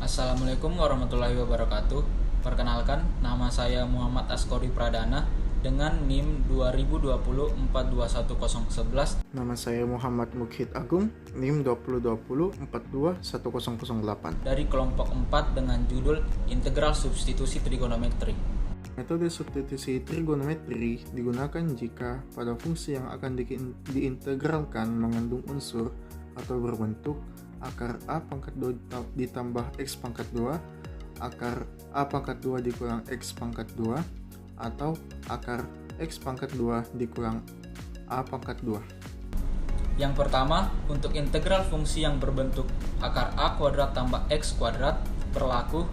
Assalamualaikum warahmatullahi wabarakatuh. Perkenalkan, nama saya Muhammad Askori Pradana dengan NIM 2020421011. Nama saya Muhammad Mukhid Agung, NIM 2020421008. Dari kelompok 4 dengan judul Integral Substitusi Trigonometri. Metode substitusi trigonometri digunakan jika pada fungsi yang akan diintegralkan mengandung unsur atau berbentuk akar A pangkat 2 ditambah X pangkat 2, akar A pangkat 2 dikurang X pangkat 2, atau akar X pangkat 2 dikurang A pangkat 2. Yang pertama, untuk integral fungsi yang berbentuk akar A kuadrat tambah X kuadrat berlaku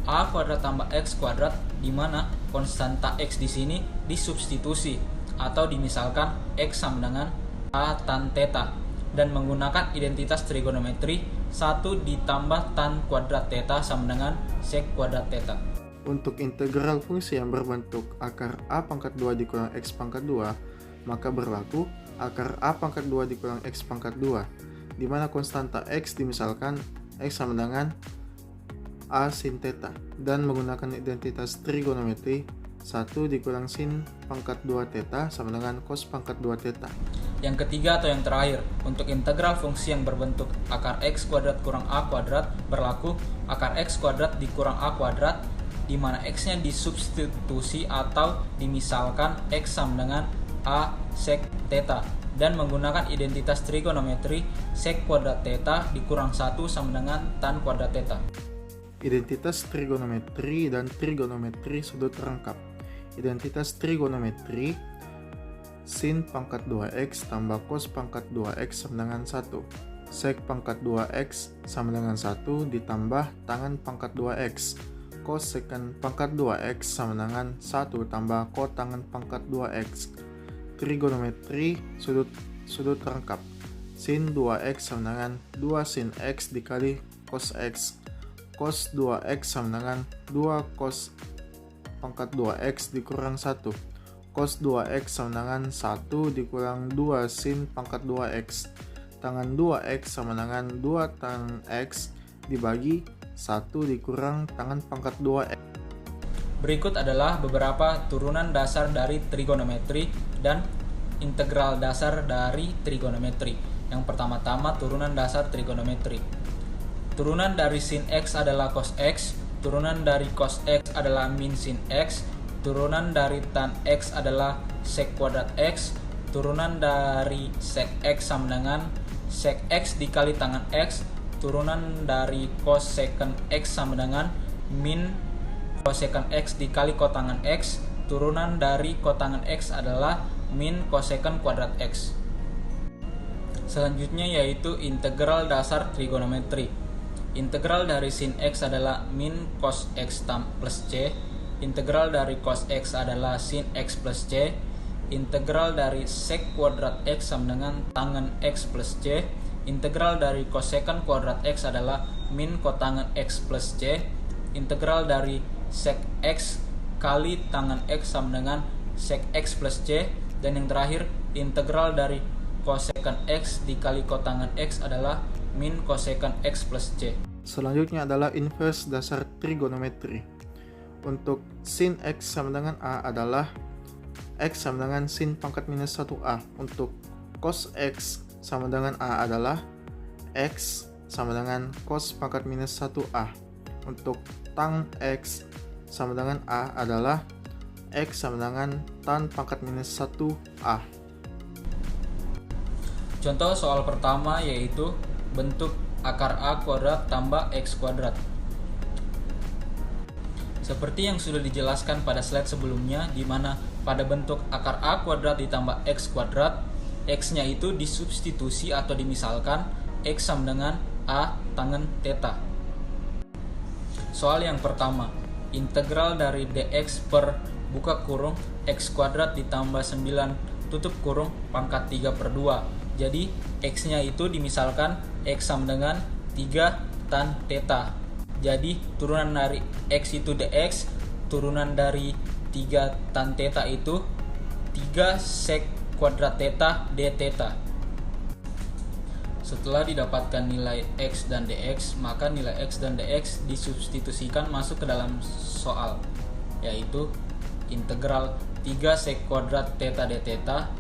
A kuadrat tambah X kuadrat, di mana konstanta X di sini disubstitusi atau dimisalkan X sama dengan A tan theta, dan menggunakan identitas trigonometri 1 ditambah tan kuadrat theta sama dengan sek kuadrat theta. Untuk integral fungsi yang berbentuk akar A pangkat 2 dikurang X pangkat 2, maka berlaku akar A pangkat 2 dikurang X pangkat 2, di mana konstanta X dimisalkan X sama dengan A sin theta, dan menggunakan identitas trigonometri 1 dikurang sin pangkat 2 theta sama dengan cos pangkat 2 theta. Yang ketiga atau yang terakhir, untuk integral fungsi yang berbentuk akar X kuadrat kurang A kuadrat berlaku akar X kuadrat dikurang A kuadrat, di mana X-nya disubstitusi atau dimisalkan X sama dengan A sek theta, dan menggunakan identitas trigonometri sek kuadrat theta dikurang 1 sama dengan tan kuadrat theta. Identitas trigonometri dan trigonometri sudut rangkap. Identitas trigonometri sin pangkat 2x tambah cos pangkat 2x sama dengan 1. Sek pangkat 2x sama dengan 1 ditambah tangan pangkat 2x. Cos secant pangkat 2x sama dengan 1 tambah kotangan pangkat 2x. Trigonometri sudut rangkap. Sin 2x sama dengan 2 sin x dikali cos x. Cos 2x sama dengan 2 cos pangkat 2x dikurang 1. Cos 2x sama dengan 1 dikurang 2 sin pangkat 2x. Tangan 2x sama dengan 2 tan x dibagi 1 dikurang tangan pangkat 2x. Berikut adalah beberapa turunan dasar dari trigonometri dan integral dasar dari trigonometri. Yang pertama-tama turunan dasar trigonometri. Turunan dari sin X adalah cos X, turunan dari cos X adalah min sin X, turunan dari tan X adalah sek kuadrat X, turunan dari sek X sama dengan sek X dikali tangan X, turunan dari cos secant X sama dengan min cosecant X dikali kotangan X, turunan dari kotangan X adalah min cosecant kuadrat X. Selanjutnya yaitu integral dasar trigonometri. Integral dari sin X adalah min cos X plus C, integral dari cos X adalah sin X plus C, integral dari sek kuadrat X sama dengan tangan X plus C, integral dari cosecant kuadrat X adalah min kotangan X plus C, integral dari sek X kali tangan X sama dengan sek X plus C, dan yang terakhir integral dari cosecant X dikali kotangan X adalah min cosecant X plus C. Selanjutnya adalah inverse dasar trigonometri. Untuk sin X sama dengan A adalah X sama dengan sin pangkat minus 1A. Untuk cos X sama dengan A adalah X sama dengan cos pangkat minus 1A. Untuk tan X sama dengan A adalah X sama dengan tan pangkat minus 1A. Contoh soal pertama yaitu bentuk akar A kuadrat tambah X kuadrat. Seperti yang sudah dijelaskan pada slide sebelumnya, di mana pada bentuk akar A kuadrat ditambah X kuadrat, X-nya itu disubstitusi atau dimisalkan X sama dengan A tangen theta. Soal yang pertama, integral dari dx per buka kurung X kuadrat ditambah 9 tutup kurung pangkat 3/2. Jadi X-nya itu dimisalkan X sama dengan 3 tan theta. Jadi turunan dari X itu dx, turunan dari 3 tan theta itu 3 sek kuadrat theta d theta. Setelah didapatkan nilai X dan DX, maka nilai X dan DX disubstitusikan masuk ke dalam soal, yaitu integral 3 sek kuadrat theta d theta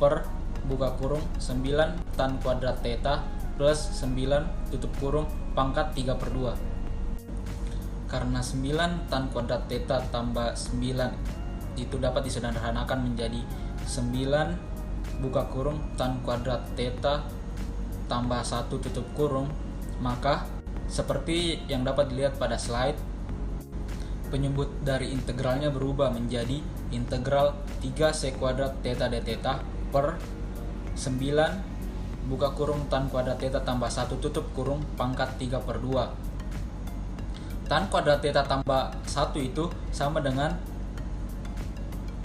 per buka kurung 9 tan kuadrat theta plus 9 tutup kurung pangkat 3/2. Karena 9 tan kuadrat theta tambah 9 itu dapat disederhanakan menjadi 9 buka kurung tan kuadrat theta tambah 1 tutup kurung, maka seperti yang dapat dilihat pada slide, penyebut dari integralnya berubah menjadi integral 3 sek kuadrat theta d theta per 9 buka kurung tan kuadrat theta tambah 1 tutup kurung pangkat 3/2. Tan kuadrat theta tambah 1 itu sama dengan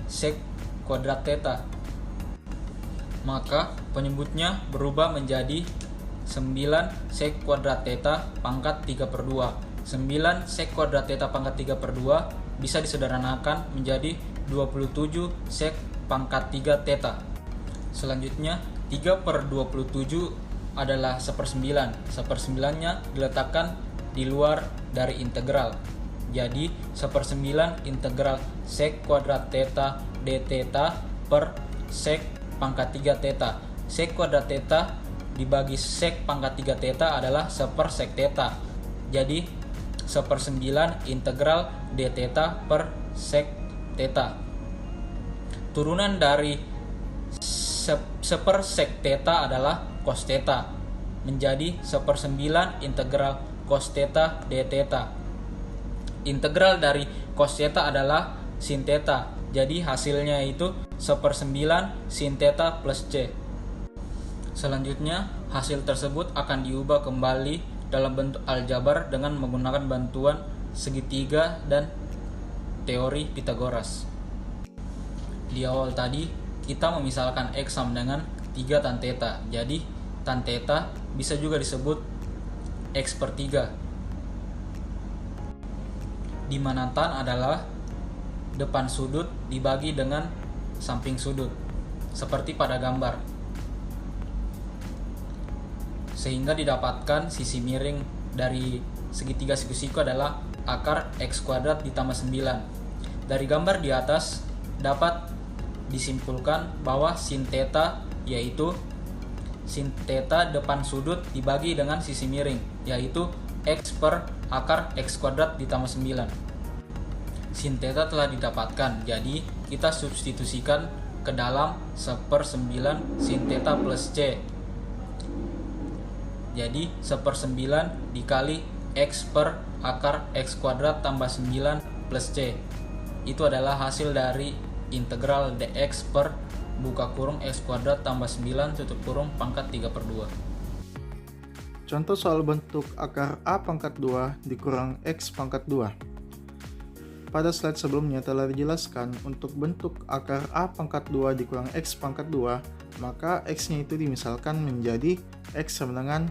sek kuadrat theta. Maka penyebutnya berubah menjadi 9 sek kuadrat theta pangkat 3/2. 9 sek kuadrat theta pangkat 3/2 bisa disederhanakan menjadi 27 sek pangkat 3 theta. Selanjutnya 3/27 adalah 1/9. 1/9-nya diletakkan di luar dari integral. Jadi 1/9 integral sek kuadrat theta d theta per sek pangkat 3 theta. Sek kuadrat theta dibagi sek pangkat 3 theta adalah 1/1 sek theta. Jadi 1/9 integral d theta per sek theta. Turunan dari 1/1 sek theta adalah cos theta, menjadi 1/9 integral cos theta d theta. Integral dari cos theta adalah sin theta. Jadi hasilnya itu 1/9 sin theta plus C. Selanjutnya hasil tersebut akan diubah kembali dalam bentuk aljabar dengan menggunakan bantuan segitiga dan teori Pythagoras. Di awal tadi kita memisalkan X sama dengan 3 tan theta. Jadi tan theta bisa juga disebut X/3, di mana tan adalah depan sudut dibagi dengan samping sudut, seperti pada gambar, sehingga didapatkan sisi miring dari segitiga siku-siku adalah akar X kuadrat ditambah 9. Dari gambar di atas dapat disimpulkan bahwa sin theta yaitu sin theta depan sudut dibagi dengan sisi miring, yaitu X per akar X kuadrat ditambah 9. Sin theta telah didapatkan, jadi kita substitusikan ke dalam 1/9 sin theta plus C. Jadi 1/9 dikali X per akar X kuadrat tambah 9 plus C. Itu adalah hasil dari integral dx per buka kurung X kuadrat tambah 9 tutup kurung pangkat 3/2. Contoh soal bentuk akar A pangkat 2 dikurang X pangkat 2. Pada slide sebelumnya telah dijelaskan untuk bentuk akar A pangkat 2 dikurang X pangkat 2, maka X-nya itu dimisalkan menjadi X sama dengan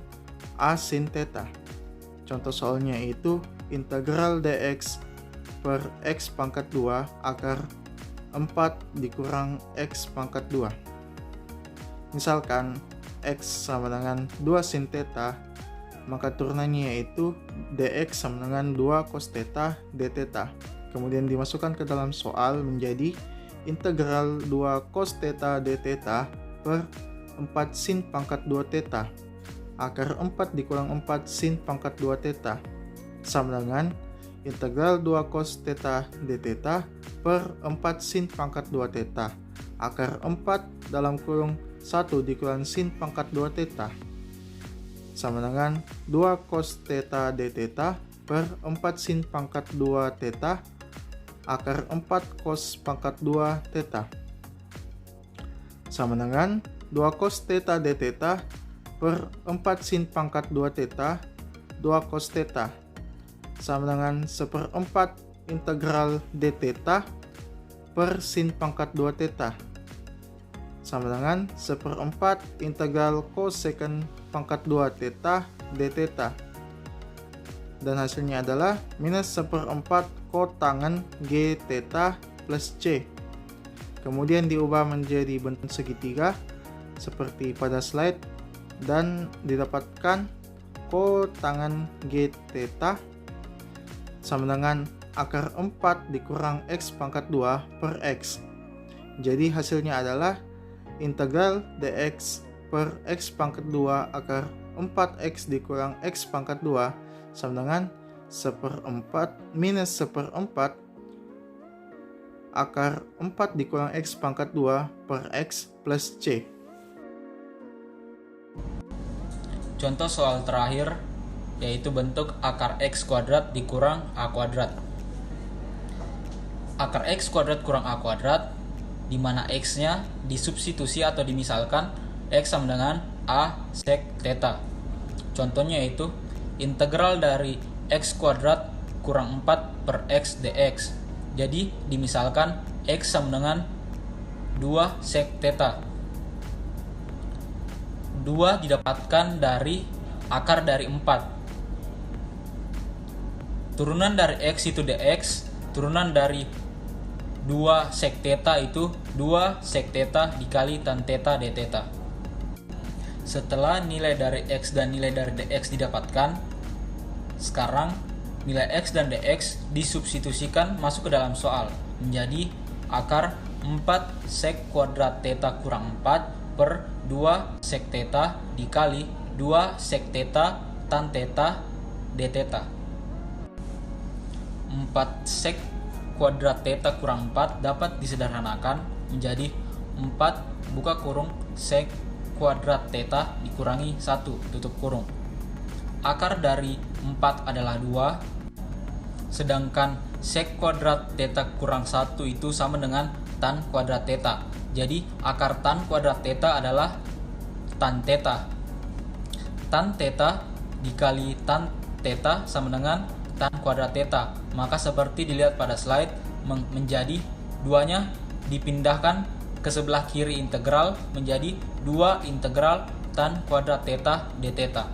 A sin theta. Contoh soalnya itu integral dx per X pangkat 2 akar 4 dikurang X pangkat 2. Misalkan X sama dengan 2 sin theta, maka turunannya yaitu dx sama dengan 2 cos theta d theta. Kemudian dimasukkan ke dalam soal menjadi integral 2 cos theta d theta per 4 sin pangkat 2 theta. Akar 4 dikurang 4 sin pangkat 2 theta sama dengan integral 2 cos theta d theta per 4 sin pangkat 2 theta. Akar 4 dalam kurung 1 dikurang sin pangkat 2 theta sama dengan 2 cos theta d theta per 4 sin pangkat 2 theta akar 4 cos pangkat 2 theta sama dengan 2 cos theta d theta per 4 sin pangkat 2 theta 2 cos theta sama dengan 1/4 integral d theta per sin pangkat 2 theta sama dengan 1/4 integral cosecant pangkat 2 theta d theta, dan hasilnya adalah minus 1/4 kotangen G theta plus C. Kemudian diubah menjadi bentuk segitiga seperti pada slide dan didapatkan kotangan G theta sama dengan akar 4 dikurang X pangkat 2 per X. Jadi hasilnya adalah integral dx per X pangkat 2 akar 4X dikurang X pangkat 2 sama dengan 1/4 minus 1/4 akar 4 dikurang X pangkat 2 per X plus C. Contoh soal terakhir yaitu bentuk akar X kuadrat dikurang A kuadrat. Akar X kuadrat kurang A kuadrat, di mana X-nya disubstitusi atau dimisalkan X sama dengan A sek theta. Contohnya yaitu integral dari X kuadrat kurang 4 per X dx. Jadi dimisalkan X sama dengan 2 sek theta. 2 didapatkan dari akar dari 4. Turunan dari X itu dx, turunan dari 2 sek theta itu 2 sek theta dikali tan theta d theta. Setelah nilai dari X dan nilai dari dx didapatkan, sekarang nilai X dan dx disubstitusikan masuk ke dalam soal menjadi akar 4 sek kuadrat theta kurang 4 per 2 sek theta dikali 2 sek theta tan theta d theta. 4 sek kuadrat theta kurang 4 dapat disederhanakan menjadi 4 buka kurung sek kuadrat theta dikurangi 1 tutup kurung. Akar dari 4 adalah 2, sedangkan sek kuadrat theta kurang 1 itu sama dengan tan kuadrat theta. Jadi akar tan kuadrat theta adalah tan theta. Tan theta dikali tan theta sama dengan tan kuadrat theta. Maka seperti dilihat pada slide, menjadi duanya dipindahkan ke sebelah kiri integral menjadi 2 integral tan kuadrat theta d theta.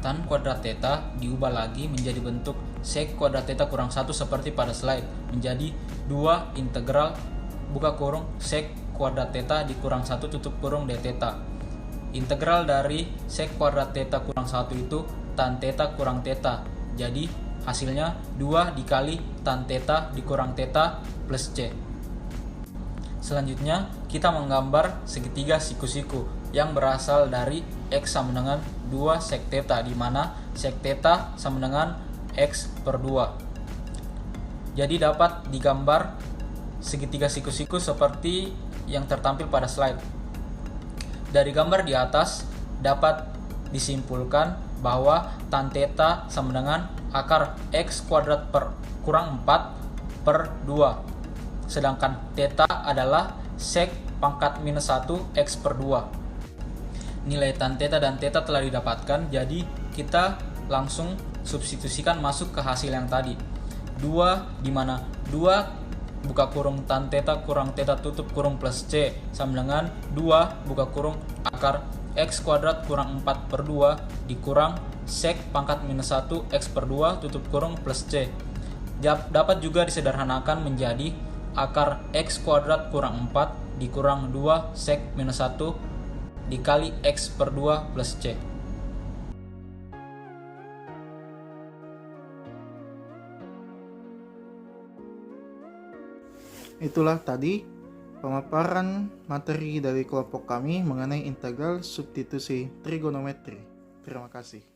Tan kuadrat theta diubah lagi menjadi bentuk sek kuadrat theta kurang 1 seperti pada slide menjadi 2 integral buka kurung sek kuadrat theta dikurang 1 tutup kurung d theta. Integral dari sek kuadrat theta kurang 1 itu tan theta kurang theta. Jadi hasilnya 2 dikali tan theta dikurang theta plus C. Selanjutnya kita menggambar segitiga siku-siku yang berasal dari X sama dengan 2 sek theta, di mana sek theta sama dengan X per 2. Jadi dapat digambar segitiga siku-siku seperti yang tertampil pada slide. Dari gambar di atas dapat disimpulkan bahwa tan theta sama dengan akar X kuadrat per kurang 4 per 2. Sedangkan theta adalah sek pangkat minus 1 X per 2. Nilai tan theta dan theta telah didapatkan, jadi kita langsung substitusikan masuk ke hasil yang tadi. 2 di mana 2 buka kurung tan theta kurang theta tutup kurung plus C sama dengan 2 buka kurung akar X kuadrat kurang 4 per 2 dikurang sek pangkat minus 1 X per 2 tutup kurung plus C. Dapat juga disederhanakan menjadi akar X kuadrat kurang 4 dikurang 2 sek minus 1 dikali X per 2 plus C. Itulah tadi pemaparan materi dari kelompok kami mengenai integral substitusi trigonometri. Terima kasih.